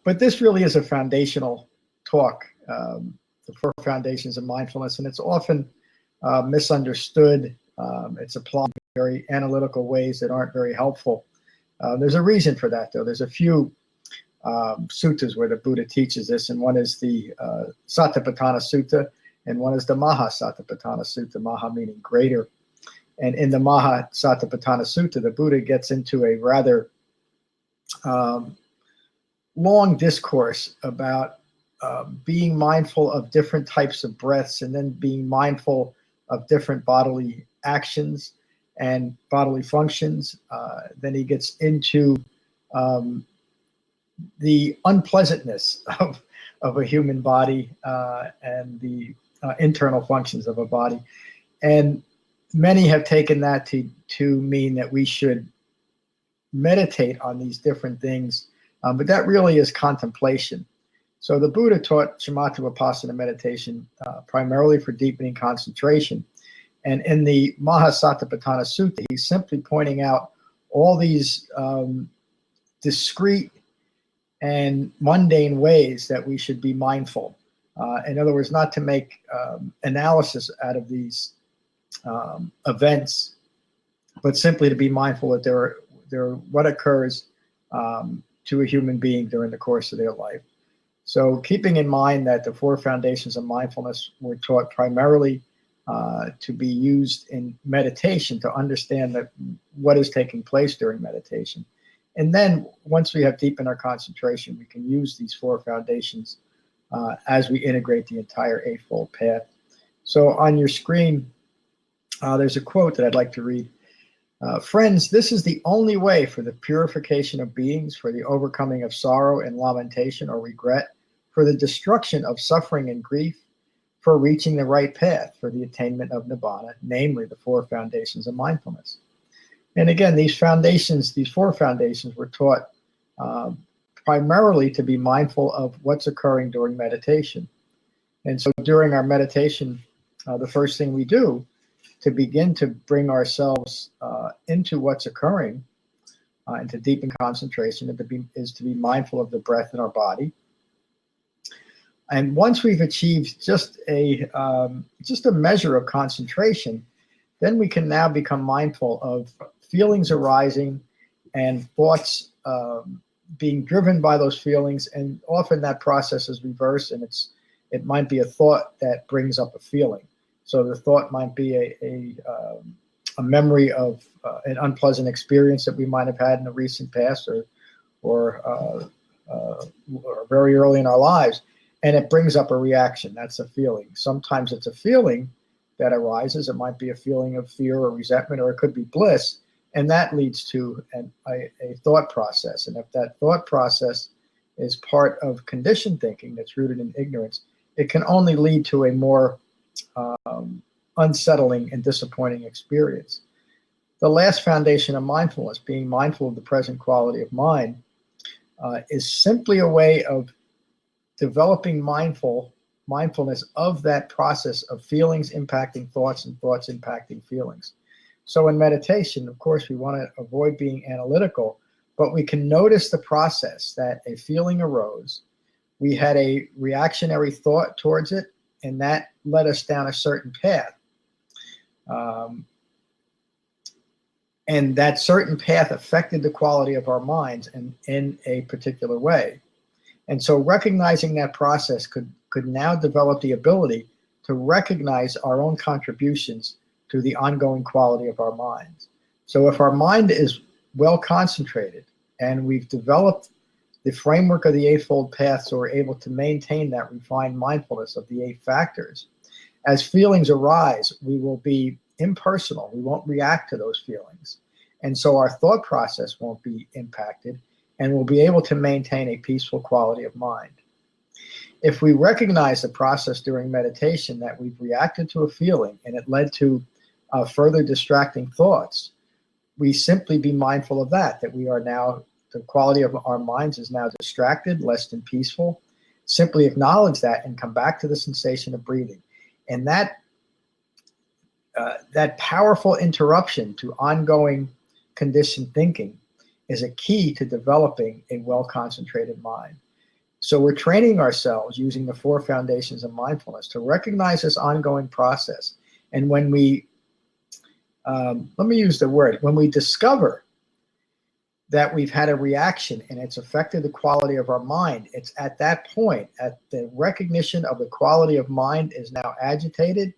But this really is a foundational talk, the Four Foundations of Mindfulness, and it's often misunderstood. It's applied in very analytical ways that aren't very helpful. There's a reason for that, though. There's a few suttas where the Buddha teaches this, and one is the Satipatthana Sutta, and one is the Maha Satipatthana Sutta, Maha meaning greater. And in the Maha Satipatthana Sutta, the Buddha gets into a rather long discourse about being mindful of different types of breaths, and then being mindful of different bodily actions and bodily functions. Then he gets into the unpleasantness of a human body and the internal functions of a body. And many have taken that to mean that we should meditate on these different things, but that really is contemplation. So the Buddha taught Shamatha Vipassana meditation primarily for deepening concentration. And in the Mahasatipatthana Sutta, he's simply pointing out all these discrete and mundane ways that we should be mindful. In other words, not to make analysis out of these events, but simply to be mindful that they're what occurs to a human being during the course of their life. So keeping in mind that the Four Foundations of Mindfulness were taught primarily to be used in meditation, to understand that what is taking place during meditation. And then once we have deepened our concentration, we can use these four foundations as we integrate the entire Eightfold Path. So on your screen, there's a quote that I'd like to read. Friends, this is the only way for the purification of beings, for the overcoming of sorrow and lamentation or regret, for the destruction of suffering and grief, for reaching the right path, for the attainment of Nibbana, namely the Four Foundations of Mindfulness. And again, these four foundations were taught primarily to be mindful of what's occurring during meditation. And so during our meditation, the first thing we do to begin to bring ourselves into what's occurring and to deepen concentration is to be mindful of the breath in our body. And once we've achieved just a measure of concentration, then we can now become mindful of feelings arising and thoughts being driven by those feelings. And often that process is reversed, and it might be a thought that brings up a feeling. So the thought might be a memory of an unpleasant experience that we might have had in the recent past or very early in our lives, and it brings up a reaction. That's a feeling. Sometimes it's a feeling that arises. It might be a feeling of fear or resentment, or it could be bliss, and that leads to a thought process. And if that thought process is part of conditioned thinking that's rooted in ignorance, it can only lead to a more unsettling and disappointing experience. The last foundation of mindfulness, being mindful of the present quality of mind, is simply a way of developing mindfulness of that process of feelings impacting thoughts and thoughts impacting feelings. So in meditation, of course, we want to avoid being analytical, but we can notice the process that a feeling arose. We had a reactionary thought towards it, and that led us down a certain path. And that certain path affected the quality of our minds in a particular way. And so recognizing that process could now develop the ability to recognize our own contributions to the ongoing quality of our minds. So if our mind is well concentrated and we've developed the framework of the Eightfold Path, so we're able to maintain that refined mindfulness of the 8 factors, as feelings arise, we will be impersonal. We won't react to those feelings. And so our thought process won't be impacted, and we'll be able to maintain a peaceful quality of mind. If we recognize the process during meditation that we've reacted to a feeling and it led to further distracting thoughts, we simply be mindful of that we are now, the quality of our minds is now distracted, less than peaceful. Simply acknowledge that and come back to the sensation of breathing. And that powerful interruption to ongoing conditioned thinking is a key to developing a well-concentrated mind. So we're training ourselves using the four foundations of mindfulness to recognize this ongoing process. And when we, let me use the word, when we discover that we've had a reaction and it's affected the quality of our mind, it's at that point, at the recognition of the quality of mind is now agitated,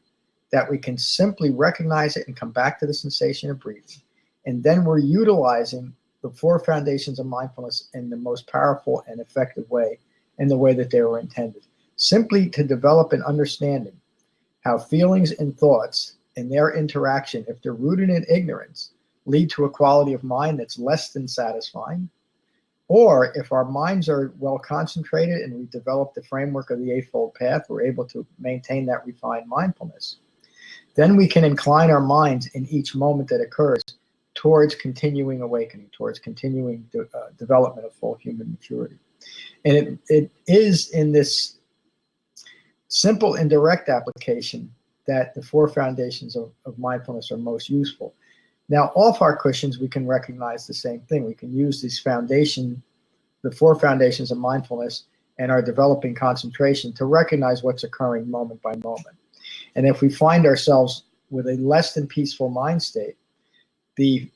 that we can simply recognize it and come back to the sensation of breathing. And then we're utilizing the four foundations of mindfulness in the most powerful and effective way, in the way that they were intended. Simply to develop an understanding how feelings and thoughts and their interaction, if they're rooted in ignorance, lead to a quality of mind that's less than satisfying. Or if our minds are well concentrated and we've developed the framework of the Eightfold Path, we're able to maintain that refined mindfulness. Then we can incline our minds in each moment that occurs towards continuing awakening, towards continuing development of full human maturity. And it is in this simple and direct application that the four foundations of mindfulness are most useful. Now, off our cushions, we can recognize the same thing. We can use these the four foundations of mindfulness and our developing concentration to recognize what's occurring moment by moment. And if we find ourselves with a less than peaceful mind state, the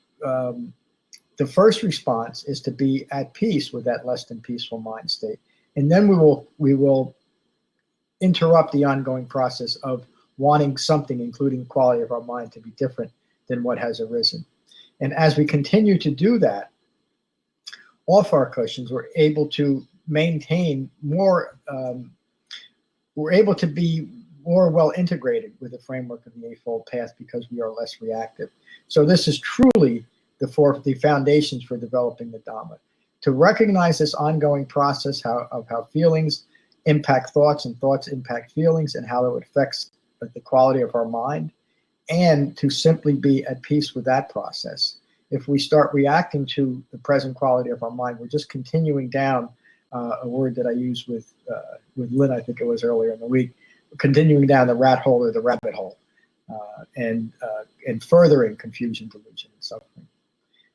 first response is to be at peace with that less than peaceful mind state. And then we will interrupt the ongoing process of wanting something, including the quality of our mind, to be different than what has arisen. And as we continue to do that, off our cushions, we're able to maintain more, we're able to be more well integrated with the framework of the Eightfold Path because we are less reactive. So this is truly the foundations for developing the Dhamma. To recognize this ongoing process of how feelings impact thoughts and thoughts impact feelings and how it affects the quality of our mind, and to simply be at peace with that process. If we start reacting to the present quality of our mind, we're just continuing down a word that I used with Lynn, I think it was earlier in the week, continuing down the rat hole or the rabbit hole, and furthering confusion, delusion, and suffering.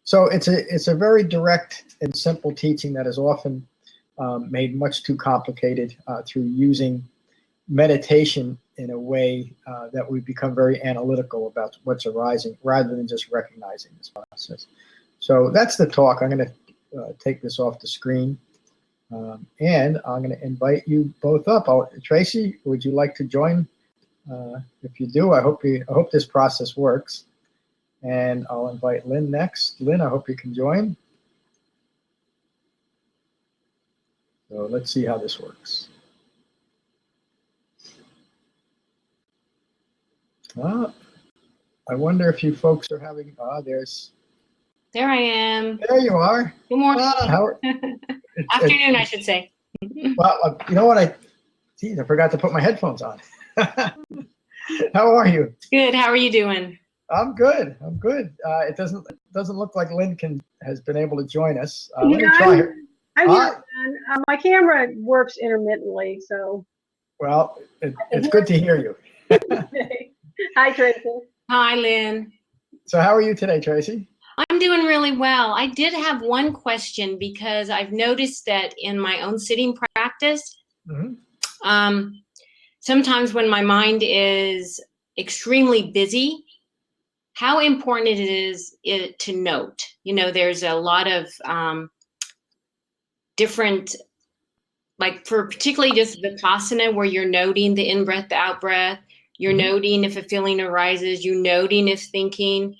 So it's a very direct and simple teaching that is often made much too complicated through using meditation in a way that we become very analytical about what's arising rather than just recognizing this process. So that's the talk. I'm going to take this off the screen, and I'm going to invite you both up. Tracy, would you like to join? If you do, I hope this process works. And I'll invite Lynn next. Lynn, I hope you can join. So let's see how this works. I wonder if you folks are having, there I am. There you are. Good morning. Afternoon, I should say. Well, you know what? I forgot to put my headphones on. How are you? Good. How are you doing? I'm good. It doesn't look like Lynn has been able to join us. Let me try her. I'm here. My camera works intermittently, so. Well, it's good to hear you. Hi, Tracy. Hi, Lynn. So how are you today, Tracy? I'm doing really well. I did have one question because I've noticed that in my own sitting practice, sometimes when my mind is extremely busy, how important it is to note. There's a lot of different, like for particularly just Vipassana, where you're noting the in-breath, the out-breath, you're noting if a feeling arises, you're noting if thinking.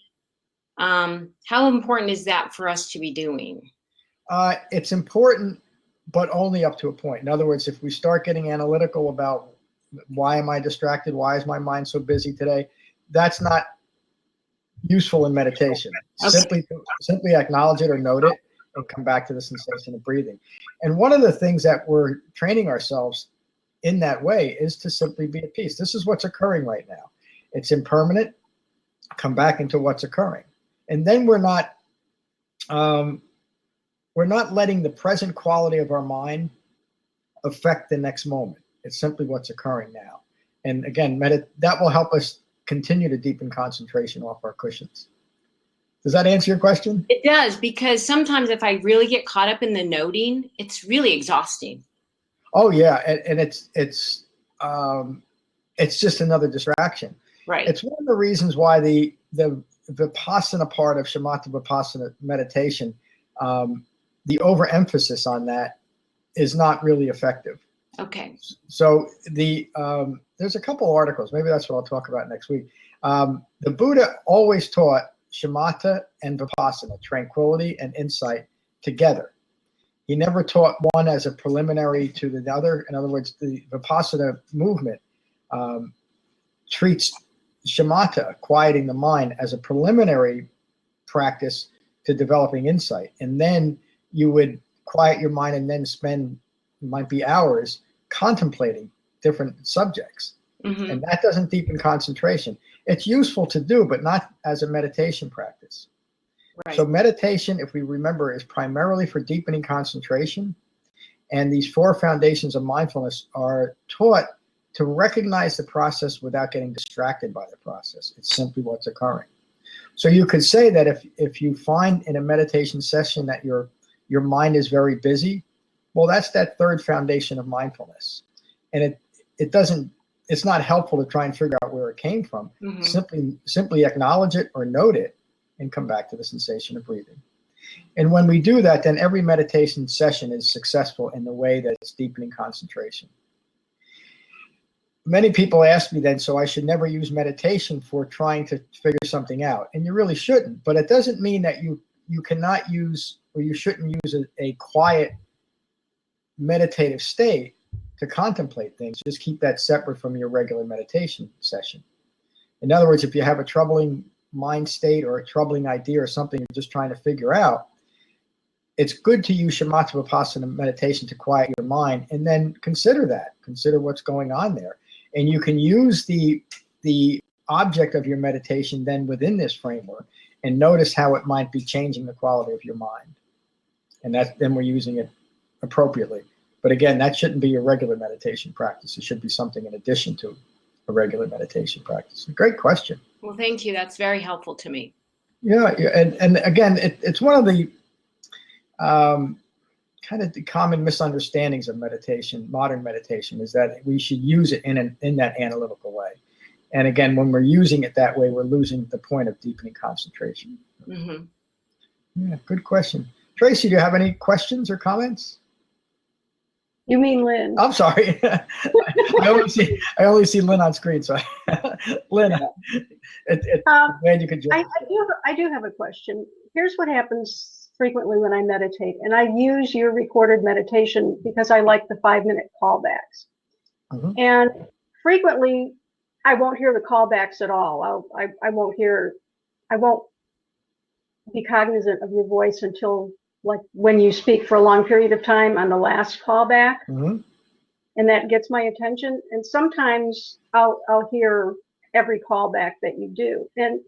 How important is that for us to be doing? It's important, but only up to a point. In other words, if we start getting analytical about why am I distracted, why is my mind so busy today, that's not useful in meditation. Okay. Simply acknowledge it or note it and come back to the sensation of breathing. And one of the things that we're training ourselves in that way is to simply be at peace. This is what's occurring right now. It's impermanent. Come back into what's occurring. And then we're not letting the present quality of our mind affect the next moment. It's simply what's occurring now. And again, that will help us continue to deepen concentration off our cushions. Does that answer your question? It does, because sometimes if I really get caught up in the noting, it's really exhausting. Oh yeah, and it's just another distraction. Right. It's one of the reasons why the Vipassana part of Shamatha Vipassana meditation, the overemphasis on that is not really effective. Okay. So there's a couple articles, maybe that's what I'll talk about next week. The Buddha always taught shamatha and vipassana, tranquility and insight, together. He never taught one as a preliminary to the other. In other words, the vipassana movement treats shamatha, quieting the mind, as a preliminary practice to developing insight. And then you would quiet your mind and then spend, might be hours, contemplating different subjects. Mm-hmm. And that doesn't deepen concentration. It's useful to do, but not as a meditation practice. Right. So meditation, if we remember, is primarily for deepening concentration. And these four foundations of mindfulness are taught to recognize the process without getting distracted by the process. It's simply what's occurring. So you could say that if you find in a meditation session that your mind is very busy, well, that's that third foundation of mindfulness. And it's not helpful to try and figure out where it came from. Mm-hmm. Simply acknowledge it or note it and come back to the sensation of breathing. And when we do that, then every meditation session is successful in the way that it's deepening concentration. Many people ask me then, so I should never use meditation for trying to figure something out. And you really shouldn't, but it doesn't mean that you cannot use, or you shouldn't use a quiet meditative state to contemplate things. Just keep that separate from your regular meditation session. In other words, if you have a troubling mind state or a troubling idea or something you're just trying to figure out, it's good to use shamatha vipassana meditation to quiet your mind, and then consider what's going on there. And you can use the object of your meditation then within this framework and notice how it might be changing the quality of your mind. And then we're using it appropriately. But again, that shouldn't be your regular meditation practice. It should be something in addition to a regular meditation practice. Great question. Well, thank you. That's very helpful to me. Yeah, and again, it's one of the kind of the common misunderstandings of meditation, modern meditation, is that we should use it in that analytical way. And again, when we're using it that way, we're losing the point of deepening concentration. Mm-hmm. Yeah, good question. Tracy, do you have any questions or comments? You mean Lynn? I'm sorry. I only see Lynn on screen. So, Lynn, I'm glad you could join. I do have a question. Here's what happens frequently when I meditate, and I use your recorded meditation because I like the 5-minute callbacks. Mm-hmm. And frequently, I won't hear the callbacks at all. I won't be cognizant of your voice until, like, when you speak for a long period of time on the last callback. Mm-hmm. And that gets my attention. And sometimes I'll hear every callback that you do. And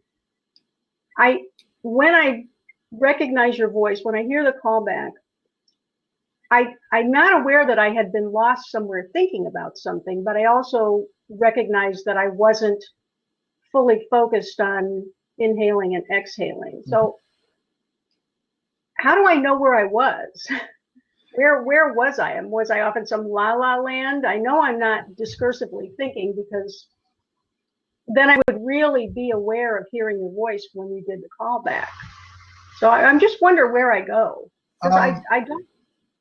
when I recognize your voice, when I hear the callback, I'm not aware that I had been lost somewhere thinking about something, but I also recognized that I wasn't fully focused on inhaling and exhaling. Mm-hmm. So how do I know where I was? Where was I? Was I off in some la-la land? I know I'm not discursively thinking, because then I would really be aware of hearing your voice when you did the callback. So I'm just wondering where I go. Because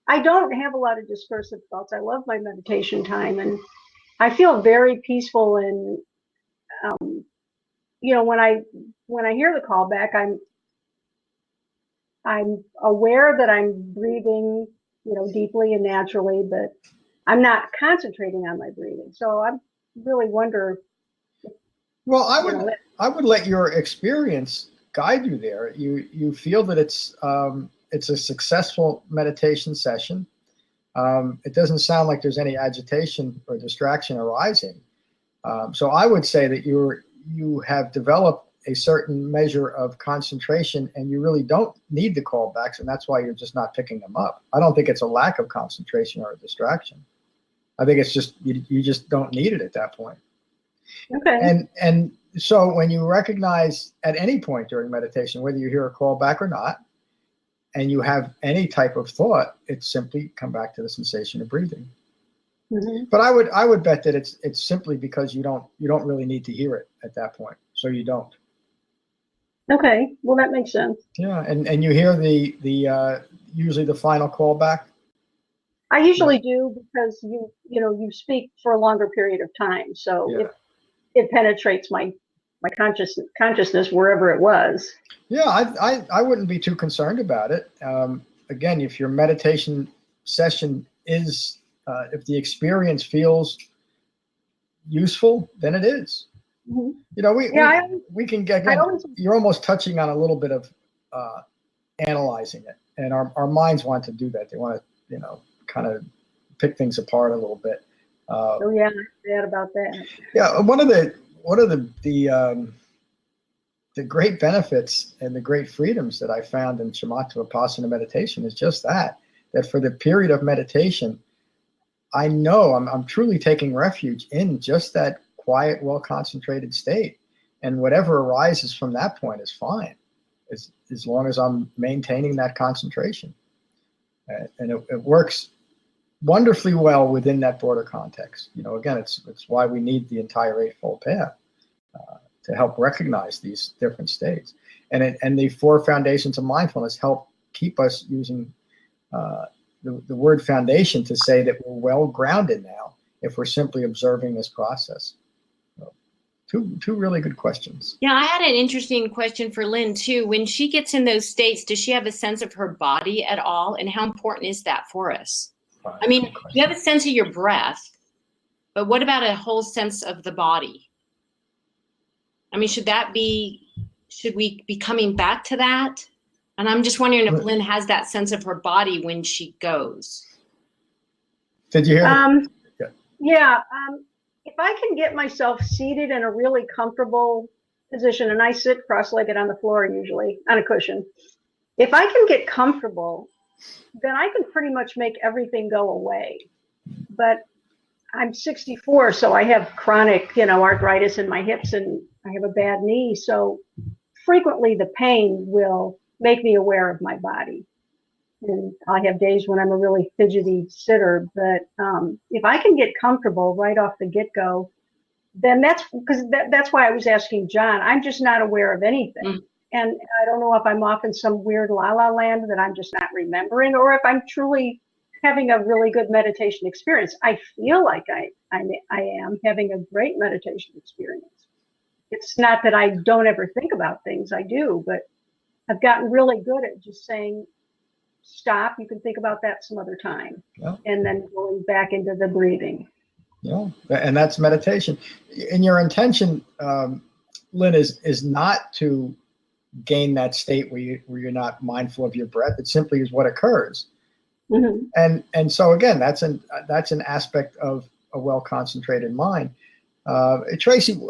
I don't have a lot of discursive thoughts. I love my meditation time, and I feel very peaceful. And when I hear the callback, I'm aware that I'm breathing, deeply and naturally, but I'm not concentrating on my breathing. So I really wonder. Well, I would let your experience guide you there. You feel that it's a successful meditation session. It doesn't sound like there's any agitation or distraction arising. So I would say that you have developed a certain measure of concentration, and you really don't need the callbacks, and that's why you're just not picking them up. I don't think it's a lack of concentration or a distraction. I think it's just you just don't need it at that point. Okay. And so when you recognize at any point during meditation, whether you hear a callback or not, and you have any type of thought, it's simply come back to the sensation of breathing. But I would bet that it's simply because you don't really need to hear it at that point, so you don't. Okay, well that makes sense. Yeah, and you hear the usually the final callback. I usually do, because you speak for a longer period of time, so Yeah. it penetrates my consciousness wherever it was. Yeah, I wouldn't be too concerned about it. Again, if your meditation session is, if the experience feels useful, then it is. Mm-hmm. You know, Yeah, we can get, again, you're almost touching on a little bit of analyzing it, and our minds want to do that. They want to, kind of pick things apart a little bit. Oh yeah, bad about that. Yeah, one of the great benefits and the great freedoms that I found in Shamatha Vipassana meditation is just that for the period of meditation, I know I'm truly taking refuge in just that quiet, well-concentrated state. And whatever arises from that point is fine, as long as I'm maintaining that concentration. And it works wonderfully well within that broader context. Again, it's why we need the entire Eightfold Path. To help recognize these different states. And the Four Foundations of Mindfulness help keep us using the word foundation to say that we're well grounded now if we're simply observing this process. So, two really good questions. Yeah, I had an interesting question for Lynn too. When she gets in those states, does she have a sense of her body at all? And how important is that for us? I mean, you have a sense of your breath, but what about a whole sense of the body? I mean, should we be coming back to that? And I'm just wondering if Lynn has that sense of her body when she goes. Did you hear? Yeah. If I can get myself seated in a really comfortable position, and I sit cross-legged on the floor usually on a cushion. If I can get comfortable, then I can pretty much make everything go away. But I'm 64, so I have chronic, arthritis in my hips, and I have a bad knee. So frequently the pain will make me aware of my body. And I have days when I'm a really fidgety sitter. But if I can get comfortable right off the get-go, then that's why I was asking John. I'm just not aware of anything. Mm. And I don't know if I'm off in some weird la-la land that I'm just not remembering, or if I'm truly having a really good meditation experience. I feel like I am having a great meditation experience. It's not that I don't ever think about things, I do, but I've gotten really good at just saying, stop, you can think about that some other time. Yeah. And then going back into the breathing. Yeah, and that's meditation. And your intention, Lynn, is not to gain that state where you're not mindful of your breath. It simply is what occurs. Mm-hmm. And so again, that's an aspect of a well-concentrated mind. Tracy,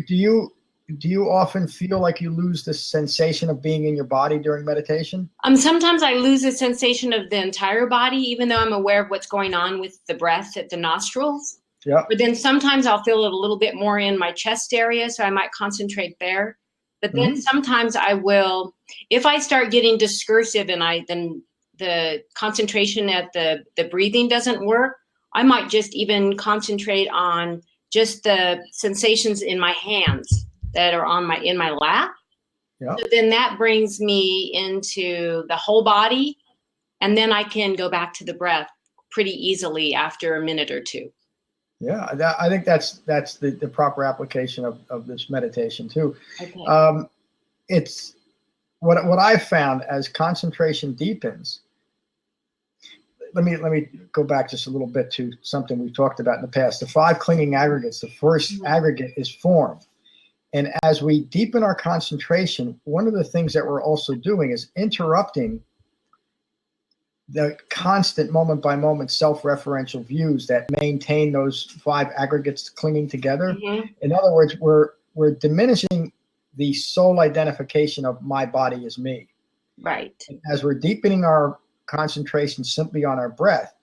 do you often feel like you lose the sensation of being in your body during meditation? Sometimes I lose the sensation of the entire body, even though I'm aware of what's going on with the breath at the nostrils. Yeah. But then sometimes I'll feel it a little bit more in my chest area, so I might concentrate there. But then sometimes I will, if I start getting discursive and then the concentration at the breathing doesn't work, I might just even concentrate on just the sensations in my hands that are in my lap. Yeah. So then that brings me into the whole body, and then I can go back to the breath pretty easily after a minute or two. Yeah, I think that's the proper application of this meditation too. Okay. It's what I've found as concentration deepens. Let me go back just a little bit to something we've talked about in the past. The 5 clinging aggregates. The first aggregate is form. And as we deepen our concentration, one of the things that we're also doing is interrupting the constant moment-by-moment self-referential views that maintain those 5 aggregates clinging together. Mm-hmm. In other words, we're diminishing the soul identification of my body as me. Right. And as we're deepening our concentration simply on our breath,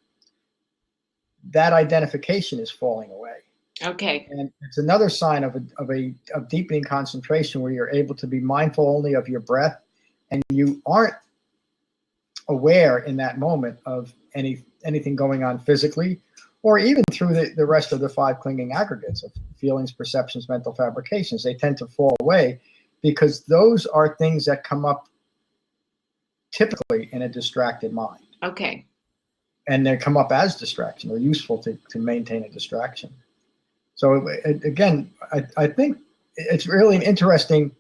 that identification is falling away. Okay. And it's another sign of deepening concentration where you're able to be mindful only of your breath, and you aren't aware in that moment of anything going on physically or even through the rest of the 5 clinging aggregates of feelings, perceptions, mental fabrications. They tend to fall away because those are things that come up typically in a distracted mind. Okay. And they come up as distraction or useful to maintain a distraction. So again, I think it's really an interesting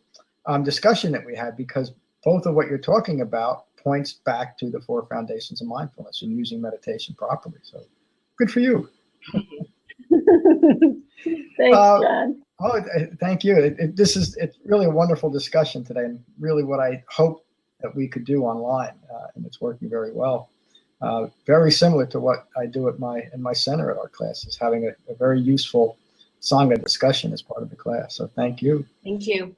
discussion that we had, because both of what you're talking about points back to the 4 foundations of mindfulness and using meditation properly. So good for you. Thanks, John. Oh, thank you. It's really a wonderful discussion today, and really what I hope that we could do online, and it's working very well. Very similar to what I do in my center at our classes, having a very useful Sangha discussion as part of the class. So thank you. Thank you.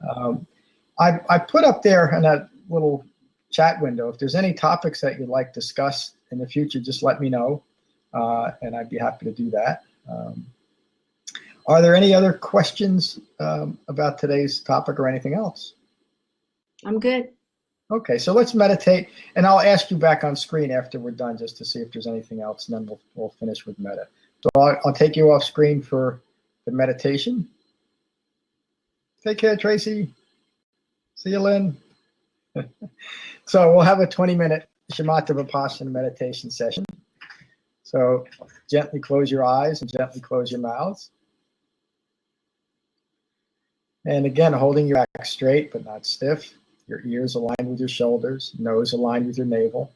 I put up there in that little chat window, if there's any topics that you'd like discussed in the future, just let me know, and I'd be happy to do that. Are there any other questions about today's topic or anything else? I'm good. Okay, so let's meditate, and I'll ask you back on screen after we're done just to see if there's anything else, and then we'll finish with metta. So I'll take you off screen for the meditation. Take care, Tracy. See you, Lynn. So we'll have a 20-minute shamatha vipassana meditation session. So gently close your eyes and gently close your mouths. And again, holding your back straight but not stiff. Your ears aligned with your shoulders, nose aligned with your navel.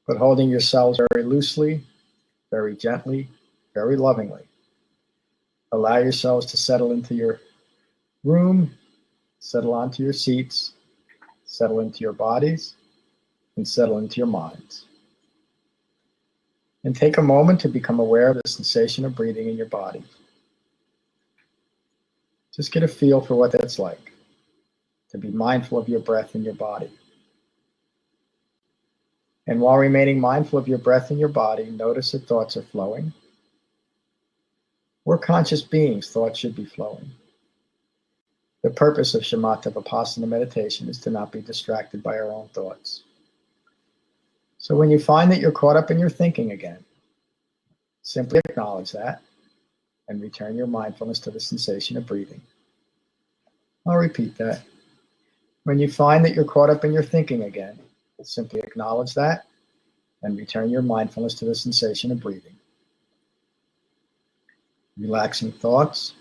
But holding yourselves very loosely, very gently, very lovingly. Allow yourselves to settle into your room, settle onto your seats, settle into your bodies, and settle into your minds. And take a moment to become aware of the sensation of breathing in your body. Just get a feel for what that's like, to be mindful of your breath in your body. And while remaining mindful of your breath in your body, notice that thoughts are flowing. We're conscious beings, thoughts should be flowing. The purpose of shamatha vipassana meditation is to not be distracted by our own thoughts. So when you find that you're caught up in your thinking again, simply acknowledge that and return your mindfulness to the sensation of breathing. I'll repeat that. When you find that you're caught up in your thinking again, simply acknowledge that and return your mindfulness to the sensation of breathing. Relaxing thoughts,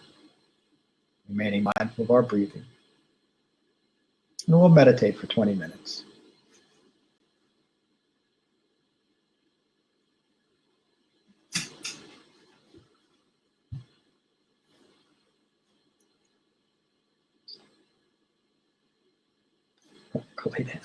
remaining mindful of our breathing. And we'll meditate for 20 minutes. Go lay down.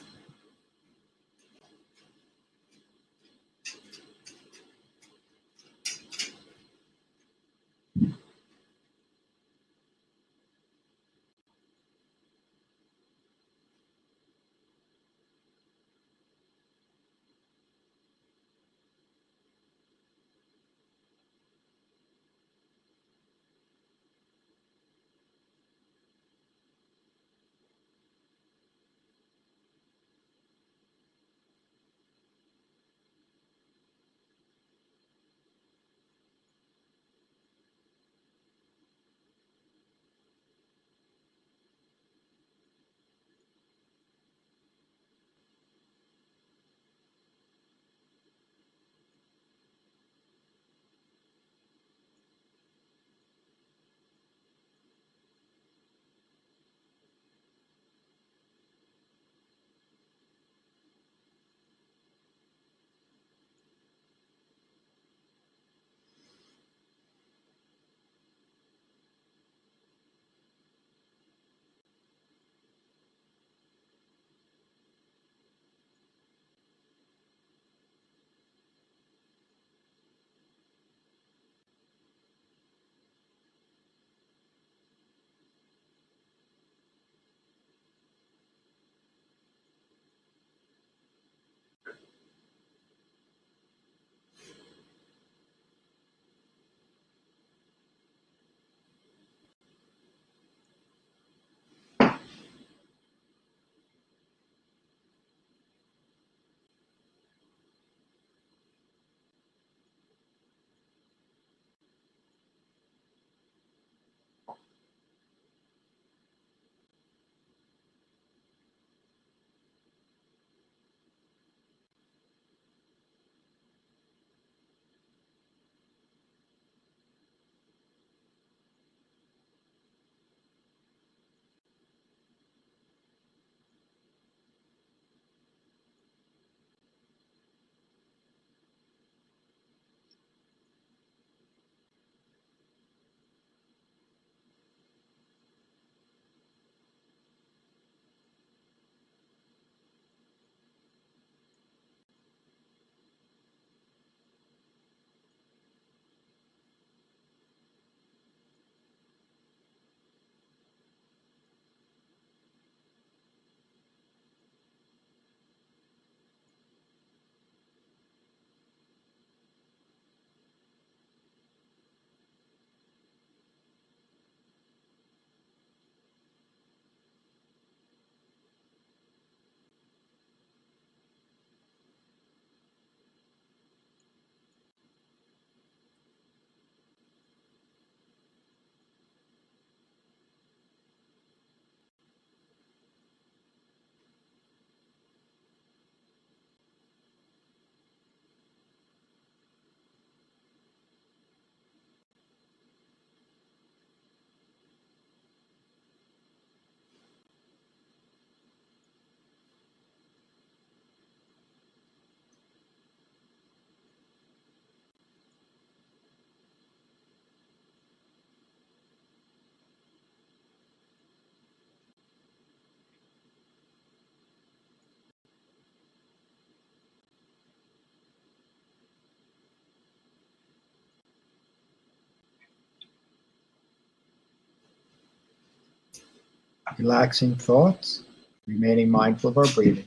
Relaxing thoughts, remaining mindful of our breathing.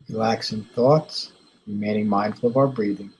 Relaxing thoughts, remaining mindful of our breathing.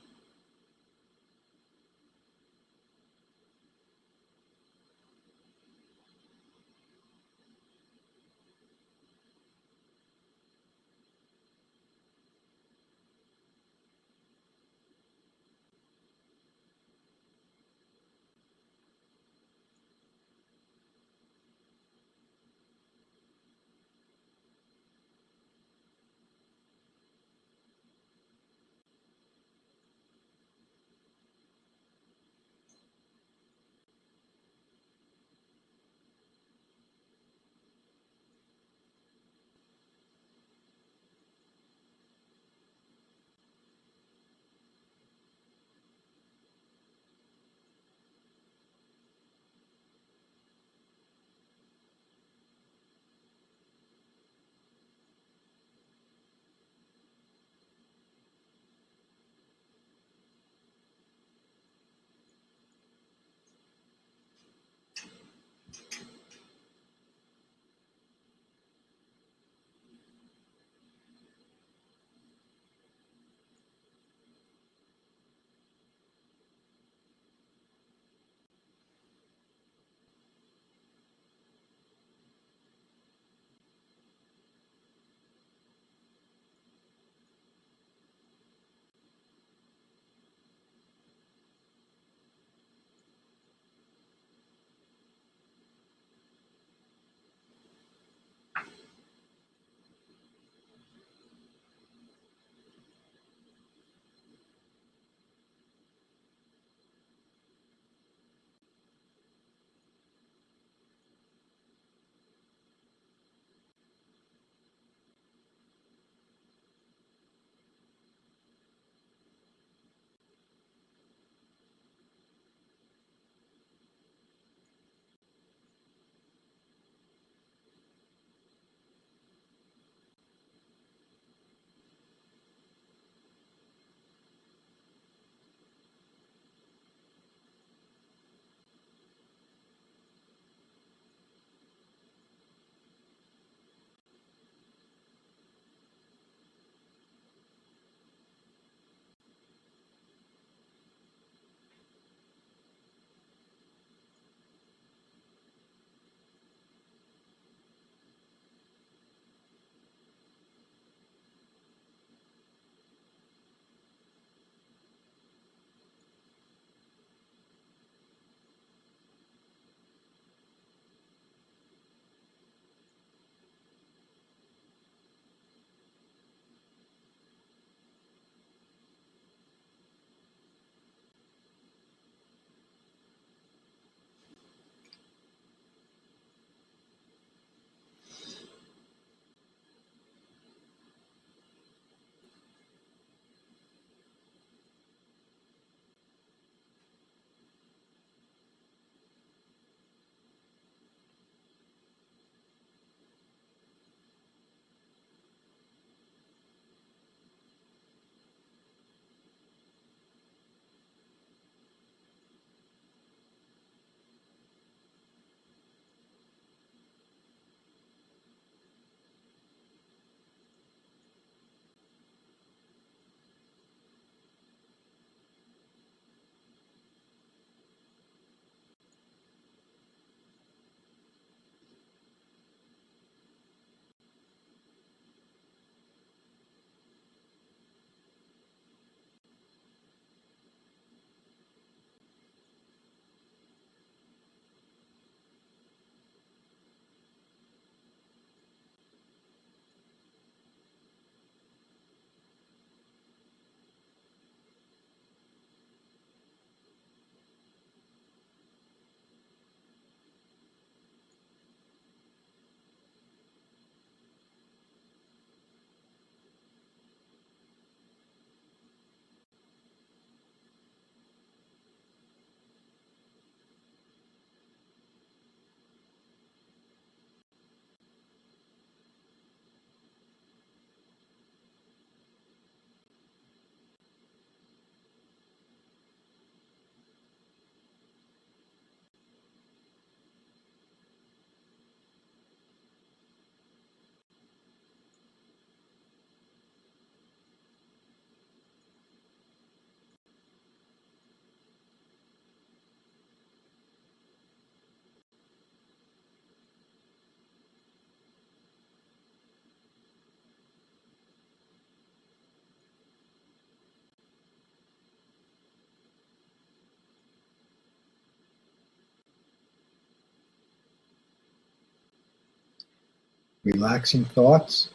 relaxing thoughts,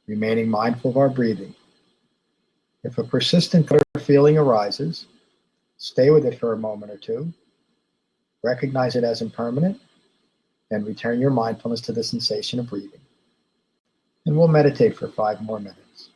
remaining mindful of our breathing. If a persistent thought or feeling arises, stay with it for a moment or two, recognize it as impermanent, and return your mindfulness to the sensation of breathing. And we'll meditate for 5 more minutes.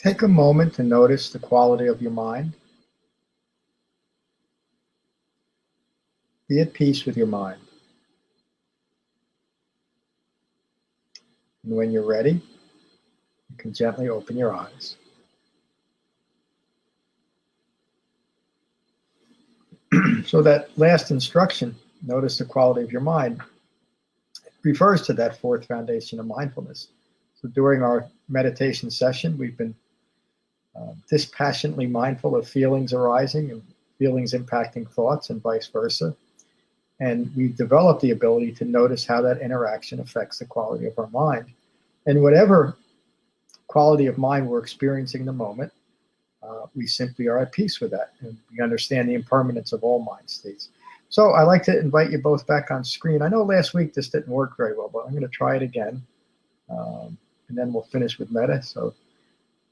Take a moment to notice the quality of your mind. Be at peace with your mind. And when you're ready, you can gently open your eyes. So that last instruction, notice the quality of your mind, refers to that 4th foundation of mindfulness. So during our meditation session, we've been dispassionately mindful of feelings arising and feelings impacting thoughts and vice versa. And we've developed the ability to notice how that interaction affects the quality of our mind. And whatever quality of mind we're experiencing in the moment, we simply are at peace with that. And we understand the impermanence of all mind states. So I'd like to invite you both back on screen. I know last week this didn't work very well, but I'm going to try it again. And then we'll finish with Meta. So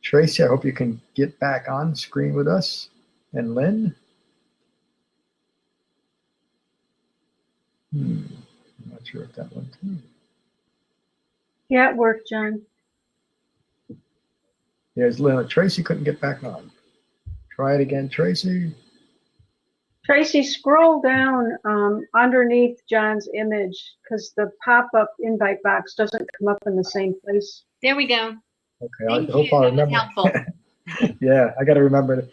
Tracy, I hope you can get back on screen with us. And Lynn. I'm not sure if that one too. Yeah, it worked, John. There's Lynn. Tracy couldn't get back on. Try it again, Tracy. Tracy, scroll down underneath John's image because the pop-up invite box doesn't come up in the same place. There we go. Okay, Thank I hope you. I'll That was remember. helpful. Yeah, I got to remember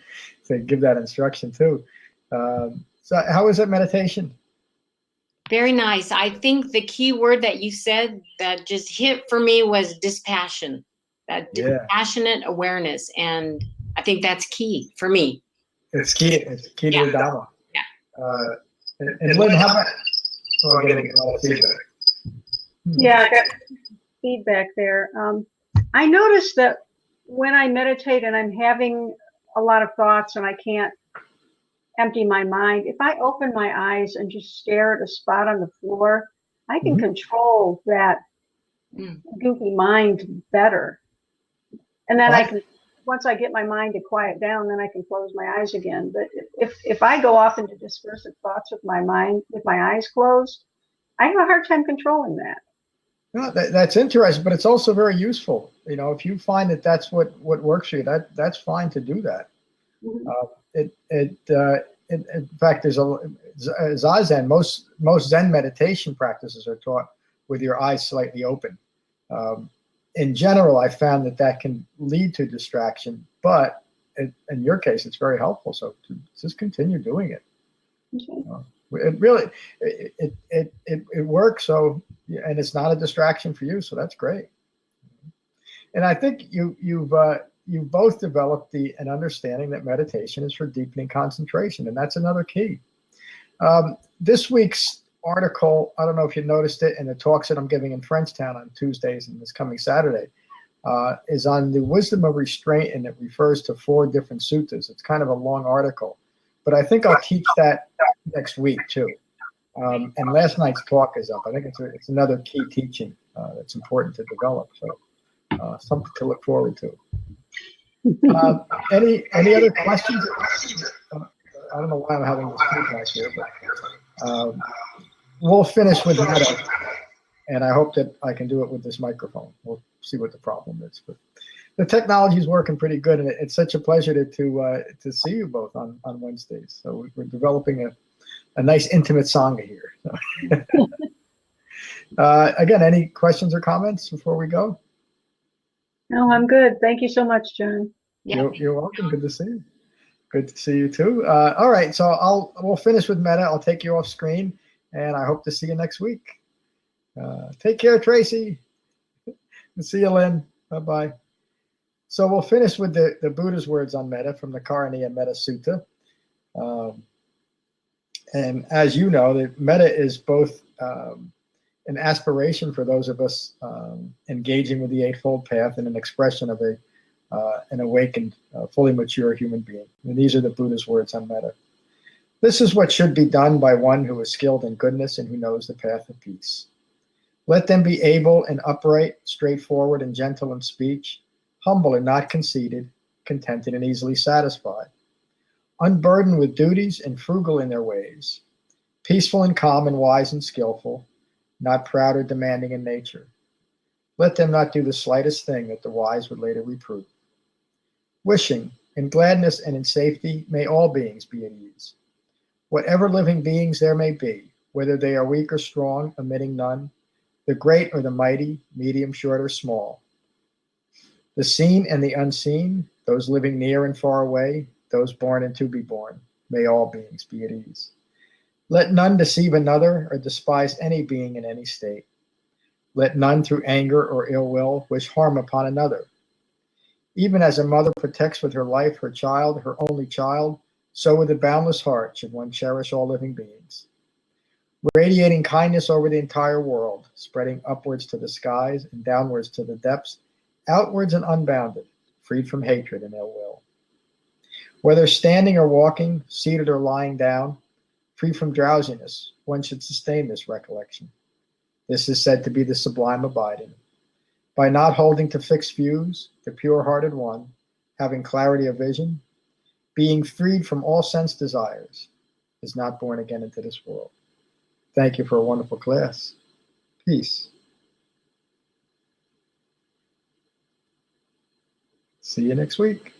to give that instruction too. So how was that meditation? Very nice. I think the key word that you said that just hit for me was dispassion, that dispassionate awareness. And I think that's key for me. It's key. It's key to the Dharma. Yeah. And Lynn, how about? Oh, I'm getting a lot of feedback. Yeah, I got feedback there. I noticed that when I meditate and I'm having a lot of thoughts and I can't empty my mind, if I open my eyes and just stare at a spot on the floor, I can control that goofy mind better. And then I can, once I get my mind to quiet down, then I can close my eyes again. But if I go off into dispersive thoughts with my mind, with my eyes closed, I have a hard time controlling that. No, that's interesting, but it's also very useful. You know, if you find that that's what works for you, that's fine to do that. In fact, there's a Zazen. Most Zen meditation practices are taught with your eyes slightly open. In general, I found that can lead to distraction, but in your case, it's very helpful. So just continue doing it. It really it works. So, and it's not a distraction for you. So that's great. And I think you've both developed an understanding that meditation is for deepening concentration, and that's another key. This week's article, I don't know if you noticed it, in the talks that I'm giving in Frenchtown on Tuesdays and this coming Saturday, is on the wisdom of restraint, and it refers to 4 different suttas. It's kind of a long article, but I think I'll teach that next week too. And last night's talk is up. I think it's another key teaching that's important to develop. So something to look forward to. Any other questions? I don't know why I'm having this feedback here, but we'll finish with Meta, and I hope that I can do it with this microphone. We'll see what the problem is, but the technology is working pretty good, and it's such a pleasure to see you both on Wednesdays. So we're developing a nice intimate sangha here. So. Again, any questions or comments before we go? No, I'm good. Thank you so much, John. Yeah. You're welcome. Good to see you. Good to see you too. All right, so we'll finish with Meta. I'll take you off screen, and I hope to see you next week. Take care, Tracy. See you, Lynn. Bye-bye. So we'll finish with the Buddha's words on Meta from the Karaniya Metta Sutta. And as you know, the Metta is both an aspiration for those of us engaging with the Eightfold Path and an expression of an awakened, fully mature human being. And these are the Buddha's words on Metta. This is what should be done by one who is skilled in goodness and who knows the path of peace. Let them be able and upright, straightforward and gentle in speech, humble and not conceited, contented and easily satisfied, unburdened with duties and frugal in their ways, peaceful and calm and wise and skillful, not proud or demanding in nature. Let them not do the slightest thing that the wise would later reprove. Wishing, in gladness and in safety, may all beings be at ease. Whatever living beings there may be, whether they are weak or strong, omitting none, the great or the mighty, medium, short, or small, the seen and the unseen, those living near and far away, those born and to be born, may all beings be at ease. Let none deceive another or despise any being in any state. Let none through anger or ill will wish harm upon another. Even as a mother protects with her life her child, her only child, so with a boundless heart should one cherish all living beings. Radiating kindness over the entire world, spreading upwards to the skies and downwards to the depths, outwards and unbounded, freed from hatred and ill will. Whether standing or walking, seated or lying down, Free from drowsiness, one should sustain this recollection. This is said to be the sublime abiding. By not holding to fixed views, the pure-hearted one, having clarity of vision, being freed from all sense desires, is not born again into this world. Thank you for a wonderful class. Peace. See you next week.